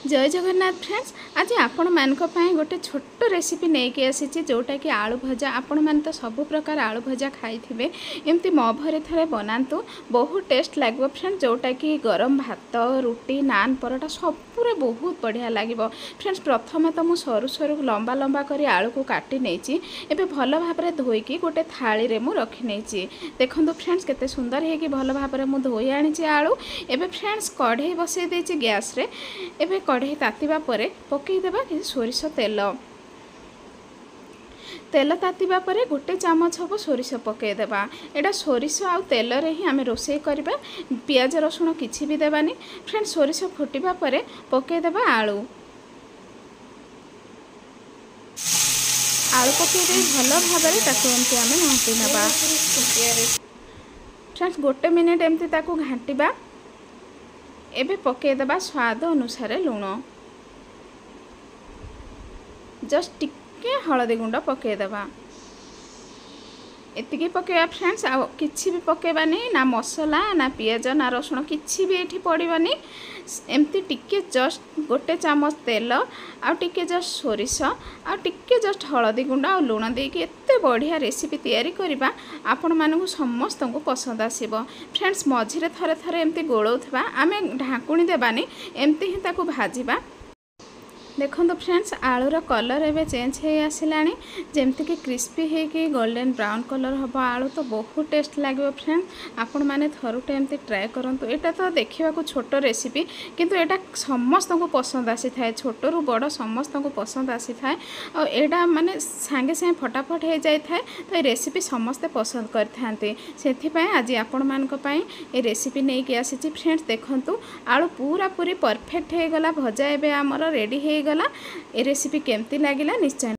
जय जगन्नाथ फ्रेंड्स। आज आपण मान गोटे छोट रेसिपी नहीं आसी जोटा कि आलू भजा। आपण मैंने तो सब प्रकार आलू भजा खाई थे, एमती मो भरे थे बनातु, बहुत टेस्ट लगे फ्रेंड्स। जोटा कि गरम भात, रुटी, नान, परोटा सबूरे बहुत बढ़िया लगे फ्रेंड्स। प्रथम तो मुझे सरू सरू लंबा लंबा कर आलू को काटी नहीं एबे भल भाव धोईकी गोटे थाली रे मु रखी नहीं। देखो फ्रेंड्स केते सुंदर है कि भल भाव मु धोई आनी आलू। एबे फ्रेंड्स कढ़ई बसई देछि गैस रे। एबे कढ़ई तातिबा परे पकईदेबा कि सोरिष तेल। तेल तातिबा परे गोटे चामच हम सोरिष पकईदेबा। एटा सोरिष आ तेल रे ही आम रोषे करबा, पियाज रसुण किछि भी देबानी फ्रेंड्स। सोरिष फुटिबा परे पकईदेबा आलू। आलू पकईदे भल भाव एमती आम घाटी नवा फ्रेंड्स। गोटे मिनिट एमती ताकू घाटिबा। एबे पकईदेबा स्वाद अनुसार लुण, जस्ट टिके हलदी गुंड पकईदेबा। एतिकी पकेबा फ्रेंड्स। आ किछि भी पकेबानी, ना मसला ना पियाज ना रसुण किछि भी एठी पड़िबानी। एमती टिके जस्ट गोटे चामच तेल आ टिके जस्ट सोरिष आ टिके जस्ट हलदी गुंड आ लुण देकी एते बढ़िया रेसिपी तैयारी करबा आपण मानकु समस्त को पसंद आसीबो फ्रेंड्स। मझिरे थरे थरे एमती गोलौथबा, आमे ढाकुणी देबानी, एमती ही ताकू भाजिबा। देखो फ्रेंड्स आलूर कलर एवं चेंज हो आसलानी, जमती कि क्रिस्पी होगी गोल्डन ब्राउन कलर हम आलू तो बहुत टेस्ट लगे फ्रेंड्स। आपण मैंने थरुटे एमती ट्राए करूँ। यहाँ तो देखा छोट रेसिपी किंतु एटा समस्त को पसंद आसी था, छोट रु बड़ समस्त को पसंद आसी था। और एटा माने सांगे सांगे फटाफट हो जाए तो ये रेसिपी समस्ते पसंद करते से आज आपण मानी ये रेसिपी नहीं कि आसी फ्रेंड्स। देखु आलू पूरा पूरी परफेक्ट हो गला, भजा एवं आमर रेडी हो गला। ए रेसिपी केमती लगिला निश्चय